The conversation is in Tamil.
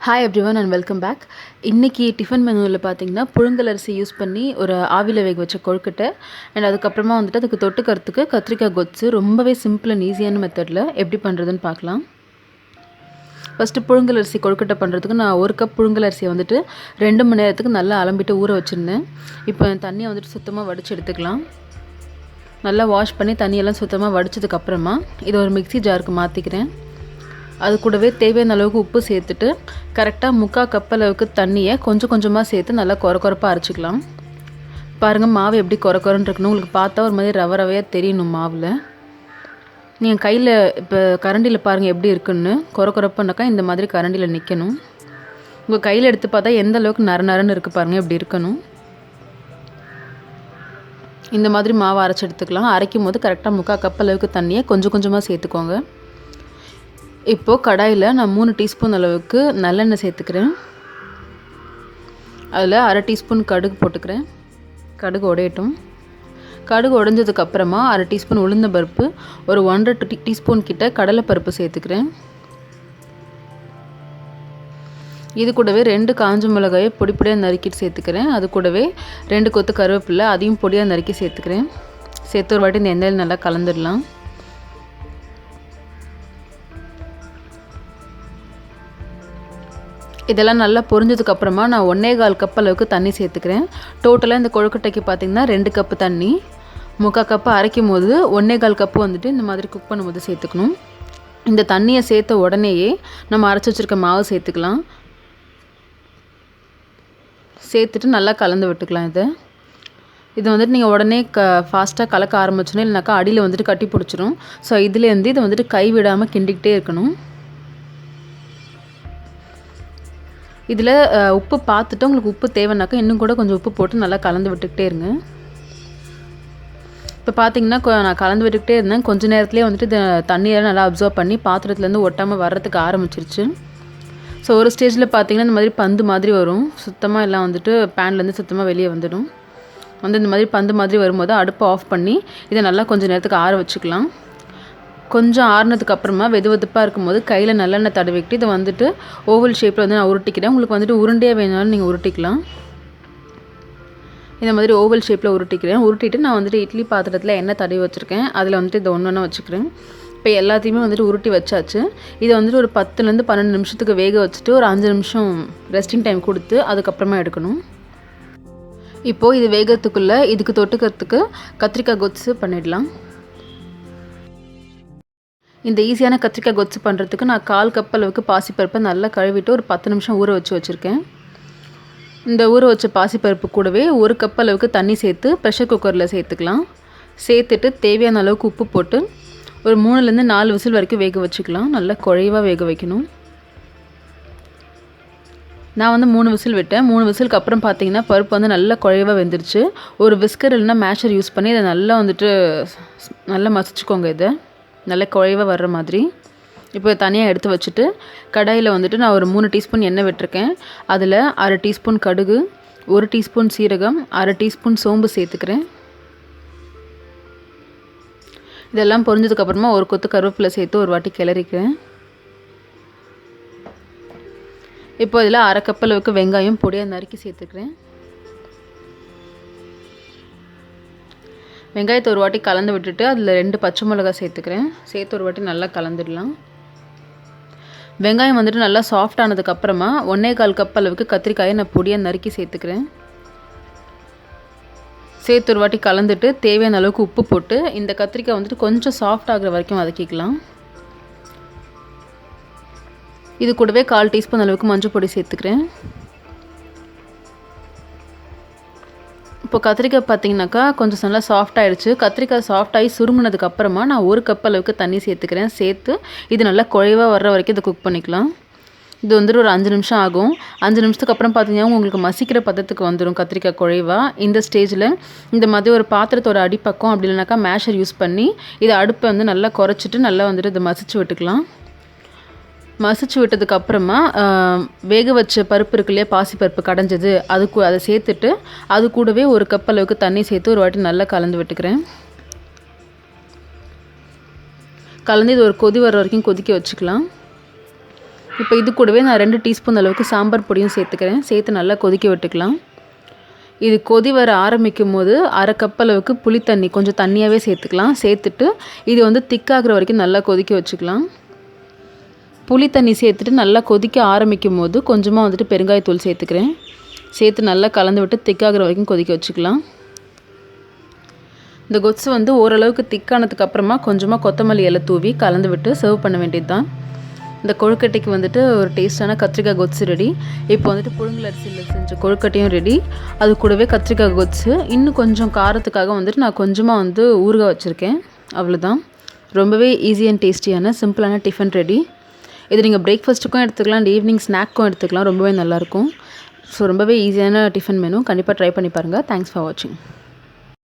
Hi everyone and welcome back. இன்றைக்கி டிஃபன் மெனுவில் பார்த்தீங்கன்னா புழுங்கல் அரிசி யூஸ் பண்ணி ஒரு ஆவியில் வேக வச்ச கொழுக்கட்டை அண்ட் அதுக்கப்புறமா வந்துட்டு அதுக்கு தொட்டுக்கிறதுக்கு கத்திரிக்காய் கொத்து ரொம்பவே சிம்பிள் அண்ட் ஈஸியான மெத்தடில் எப்படி பண்ணுறதுன்னு பார்க்கலாம். ஃபஸ்ட்டு புழுங்கல் அரிசி கொழுக்கட்டை பண்ணுறதுக்கு நான் 1 கப் புழுங்கல் அரிசியை வந்துட்டு 2 மணி நேரத்துக்கு நல்லா அலம்பிட்டு ஊற வச்சுருந்தேன். இப்போ தண்ணியை வந்துட்டு சுத்தமாக வடித்து எடுத்துக்கலாம். நல்லா வாஷ் பண்ணி தண்ணியெல்லாம் சுத்தமாக வடித்ததுக்கப்புறமா இதை ஒரு மிக்ஸி ஜாருக்கு மாற்றிக்கிறேன். அது கூடவே தேவையான அளவுக்கு உப்பு சேர்த்துட்டு கரெக்டாக 3/4 கப் அளவுக்கு தண்ணியை கொஞ்சம் கொஞ்சமாக சேர்த்து நல்லா கொரப்பாக அரைச்சிக்கலாம். பாருங்கள் மாவு எப்படி கொரன்னு இருக்கணும். உங்களுக்கு பார்த்தா ஒரு மாதிரி ரவையாக தெரியணும் மாவில். நீங்கள் கையில் இப்போ கரண்டியில் பாருங்கள் எப்படி இருக்குன்னு. கொரப்பானாக்கா இந்த மாதிரி கரண்டியில் நிற்கணும். உங்கள் கையில் எடுத்து பார்த்தா எந்த அளவுக்கு நரன்னு இருக்குது பாருங்கள், எப்படி இருக்கணும். இந்த மாதிரி மாவு அரைச்சி எடுத்துக்கலாம். அரைக்கும் போது கரெக்டாக 3/4 கப் அளவுக்கு தண்ணியை கொஞ்சம் கொஞ்சமாக சேர்த்துக்கோங்க. இப்போது கடாயில் நான் 3 டீஸ்பூன் அளவுக்கு நல்லெண்ணெய் சேர்த்துக்கிறேன். அதில் 1/2 டீஸ்பூன் கடுகு போட்டுக்கிறேன். கடுகு உடையட்டும். கடுகு உடைஞ்சதுக்கப்புறமா 1/2 டீஸ்பூன் உளுந்த பருப்பு, ஒரு 1.5 டீஸ்பூன் கிட்ட கடலைப்பருப்பு சேர்த்துக்கிறேன். இது கூடவே 2 காஞ்ச மிளகாயை பொடியாக நறுக்கிட்டு சேர்த்துக்கிறேன். அது கூடவே 2 கொத்து கருவேப்பிலை, அதையும் பொடியாக நறுக்கி சேர்த்துக்கிறேன். சேர்த்து ஒரு வாட்டி இந்த எண்ணெயில் நல்லா கலந்துடலாம். இதெல்லாம் நல்லா பொரிஞ்சதுக்கப்புறமா நான் 1.25 கப் அளவுக்கு தண்ணி சேர்த்துக்கிறேன். டோட்டலாக இந்த கொழுக்கட்டைக்கு பார்த்திங்கன்னா 2 கப்பு தண்ணி. 3/4 கப்பு அரைக்கும் போது 1.25 கப்பு வந்துட்டு இந்த மாதிரி குக் பண்ணும்போது சேர்த்துக்கணும். இந்த தண்ணியை சேர்த்த உடனேயே நம்ம அரைச்சி வச்சுருக்க மாவு சேர்த்துக்கலாம். சேர்த்துட்டு நல்லா கலந்து விட்டுக்கலாம். இது வந்துட்டு நீங்கள் உடனே ஃபாஸ்ட்டாக கலக்க ஆரம்பிச்சோன்னே இல்லைனாக்கா அடியில் வந்துட்டு கட்டி பிடிச்சிரும். ஸோ இதுலேருந்து இதை வந்துட்டு கை விடாமல் கிண்டிக்கிட்டே இருக்கணும். இதில் உப்பு பார்த்துட்டு உங்களுக்கு உப்பு தேவைன்னாக்கா இன்னும் கூட கொஞ்சம் உப்பு போட்டு நல்லா கலந்து விட்டுக்கிட்டே இருங்க. இப்போ பார்த்தீங்கன்னா நான் கலந்து விட்டுக்கிட்டே இருந்தேன். கொஞ்சம் நேரத்துலேயே வந்துட்டு இந்த தண்ணியெல்லாம் நல்லா அப்சர்வ் பண்ணி பாத்திரத்துலேருந்து ஒட்டாமல் வர்றதுக்கு ஆரம்பிச்சிருச்சு. ஸோ ஒரு ஸ்டேஜில் பார்த்தீங்கன்னா இந்த மாதிரி பந்து மாதிரி வரும். சுத்தமாக எல்லாம் வந்துட்டு பேன்லேருந்து சுத்தமாக வெளியே வந்துடும். இந்த மாதிரி பந்து மாதிரி வரும்போது அடுப்பை ஆஃப் பண்ணி இதை நல்லா கொஞ்சம் நேரத்துக்கு ஆற வச்சுக்கலாம். கொஞ்சம் ஆறுனதுக்கு அப்புறமா வெதுப்பாக இருக்கும்போது கையில் நல்லெண்ணெய் தடவிக்கிட்டு இதை வந்துட்டு ஓவல் ஷேப்பில் வந்து நான் உருட்டிக்கிறேன். உங்களுக்கு வந்துட்டு உருண்டையாக வேணாலும் நீங்கள் உருட்டிக்கலாம். இந்த மாதிரி ஓவல் ஷேப்பில் உருட்டிக்கிறேன். உருட்டிட்டு நான் வந்துட்டு இட்லி பாத்திரத்தில் எண்ணெய் தடவி வச்சுருக்கேன். அதில் வந்துட்டு இதை ஒன்று வச்சுக்கிறேன். இப்போ எல்லாத்தையுமே வந்துட்டு உருட்டி வச்சாச்சு. இதை வந்துட்டு ஒரு 10லேருந்து 12 நிமிஷத்துக்கு வேக வச்சுட்டு ஒரு 5 நிமிஷம் ரெஸ்டிங் டைம் கொடுத்து அதுக்கப்புறமா எடுக்கணும். இப்போது இது வேகத்துக்குள்ளே இதுக்கு தொட்டுக்கிறதுக்கு கத்திரிக்காய் கொத்து பண்ணிடலாம். இந்த ஈஸியான கத்திரிக்காய் கொத்து பண்ணுறதுக்கு நான் 1/4 கப் அளவுக்கு பாசிப்பருப்பை நல்லா கழுவிட்டு ஒரு 10 நிமிஷம் ஊற வச்சுருக்கேன். இந்த ஊற வச்ச பாசிப்பருப்பு கூடவே 1 கப் அளவுக்கு தண்ணி சேர்த்து ப்ரெஷர் குக்கரில் சேர்த்துக்கலாம். சேர்த்துட்டு தேவையான அளவுக்கு உப்பு போட்டு ஒரு 3லேருந்து 4 விசில் வரைக்கும் வேக வச்சுக்கலாம். நல்லா குழைவாக வேக வைக்கணும். நான் வந்து 3 விசில் விட்டேன். 3 விசிலுக்கு அப்புறம் பார்த்தீங்கன்னா பருப்பு வந்து நல்லா குழைவாக வெந்துருச்சு. ஒரு விஸ்கர் இல்லைனா மேஷர் யூஸ் பண்ணி இதை நல்லா வந்துட்டு நல்லா மசிச்சுக்கோங்க. இதை நல்லா குழைவாக வர்ற மாதிரி. இப்போ தனியாக எடுத்து வச்சுட்டு கடாயில் வந்துட்டு நான் ஒரு 3 டீஸ்பூன் எண்ணெய் விட்டுருக்கேன். அதில் 1/2 டீஸ்பூன் கடுகு, 1 டீஸ்பூன் சீரகம், 1/2 டீஸ்பூன் சோம்பு சேர்த்துக்கிறேன். இதெல்லாம் பொரிஞ்சதுக்கப்புறமா ஒரு கொத்து கருவேப்பிலை சேர்த்து ஒரு வாட்டி கிளறிக்கிறேன். இப்போ இதில் 1/2 கப் அளவுக்கு வெங்காயம் பொடியாக நறுக்கி சேர்த்துக்கிறேன். வெங்காயத்தை ஒரு வாட்டி கலந்து விட்டுட்டு அதில் 2 பச்சை மிளகாய் சேர்த்துக்கிறேன். சேர்த்து ஒரு வாட்டி நல்லா கலந்துடலாம். வெங்காயம் வந்துட்டு நல்லா சாஃப்ட் ஆனதுக்கப்புறமா 1.25 கப் அளவுக்கு கத்திரிக்காயை நான் பொடியாக நறுக்கி சேர்த்துக்கிறேன். சேர்த்து ஒரு வாட்டி கலந்துட்டு தேவையான அளவுக்கு உப்பு போட்டு இந்த கத்திரிக்காய் வந்துட்டு கொஞ்சம் சாஃப்ட் ஆகிற வரைக்கும் வதக்கிக்கலாம். இது கூடவே 1/4 டீஸ்பூன் அளவுக்கு மஞ்சள் பொடி சேர்த்துக்கிறேன். இப்போ கத்திரிக்காய் பார்த்தீங்கன்னாக்கா கொஞ்சம் நல்லா சாஃப்ட் ஆகிடுச்சு. கத்திரிக்காய் சாஃப்ட் ஆகி சுருங்கினதுக்கப்புறமா நான் 1 கப் அளவுக்கு தண்ணி சேர்த்துக்கிறேன். சேர்த்து இது நல்லா குழைவாக வர்ற வரைக்கும் இதை குக் பண்ணிக்கலாம். இது வந்துட்டு ஒரு 5 நிமிஷம் ஆகும். 5 நிமிஷத்துக்கு அப்புறம் பார்த்தீங்கன்னா உங்களுக்கு மசிக்கிற பதத்துக்கு வந்துடும் கத்திரிக்காய் குழைவாக. இந்த ஸ்டேஜில் இந்த மாதிரி ஒரு பாத்திரத்தோட அடிப்பக்கம் அப்படி இல்லைனாக்கா மேஷர் யூஸ் பண்ணி இதை அடுப்பை வந்து நல்லா குறைச்சிட்டு நல்லா வந்துட்டு இதை மசிச்சு விட்டுக்கலாம். மசிச்சு விட்டதுக்கப்புறமா வேக வச்ச பருப்பு இருக்கு இல்லையா, பாசிப்பருப்பு கடைஞ்சது, அதை சேர்த்துட்டு அது கூடவே 1 கப் அளவுக்கு தண்ணி சேர்த்து ஒரு வாட்டி நல்லா கலந்து விட்டுக்கிறேன். கலந்து இது ஒரு கொதி வர வரைக்கும் கொதிக்க வச்சுக்கலாம். இப்போ இது கூடவே நான் 2 டீஸ்பூன் அளவுக்கு சாம்பார் பொடியும் சேர்த்துக்கிறேன். சேர்த்து நல்லா கொதிக்க விட்டுக்கலாம். இது கொதி வர ஆரம்பிக்கும்போது 1/2 கப் அளவுக்கு புளி தண்ணி கொஞ்சம் தண்ணியாகவே சேர்த்துக்கலாம். சேர்த்துட்டு இது வந்து திக்காகிற வரைக்கும் நல்லா கொதிக்க வச்சுக்கலாம். புளி தண்ணி சேர்த்துட்டு நல்லா கொதிக்க ஆரம்பிக்கும்போது கொஞ்சமாக வந்துட்டு பெருங்காயத்தூள் சேர்த்துக்கிறேன். சேர்த்து நல்லா கலந்து விட்டு திக்காகிற வரைக்கும் கொதிக்க வச்சுக்கலாம். இந்த கொத்து வந்து ஓரளவுக்கு திக்கானதுக்கப்புறமா கொஞ்சமாக கொத்தமல்லி இலை தூவி கலந்து விட்டு சர்வ் பண்ண வேண்டியது தான். இந்த கொழுக்கட்டைக்கு வந்துட்டு ஒரு டேஸ்ட்டான கத்திரிக்காய் கொத்து ரெடி. இப்போ வந்துட்டு புழுங்கல் அரிசியில் செஞ்ச கொழுக்கட்டையும் ரெடி. அது கூடவே கத்திரிக்காய் கொத்து, இன்னும் கொஞ்சம் காரத்துக்காக வந்துட்டு நான் கொஞ்சமாக வந்து ஊறுகாய் வச்சுருக்கேன். அவ்வளோதான். ரொம்பவே ஈஸி அண்ட் டேஸ்டியான சிம்பிளான டிஃபன் ரெடி. இது நீங்கள் பிரேக்ஃபாஸ்ட்டுக்கும் எடுத்துக்கலாம், அண்ட் ஈவினிங் ஸ்நாக்கும் எடுத்துக்கலாம். ரொம்பவே நல்லாயிருக்கும். ஸோ ரொம்பவே ஈஸியான டிஃபன் மெனு. கண்டிப்பாக ட்ரை பண்ணி பாருங்கள். தேங்க்ஸ் ஃபார் வாட்சிங்.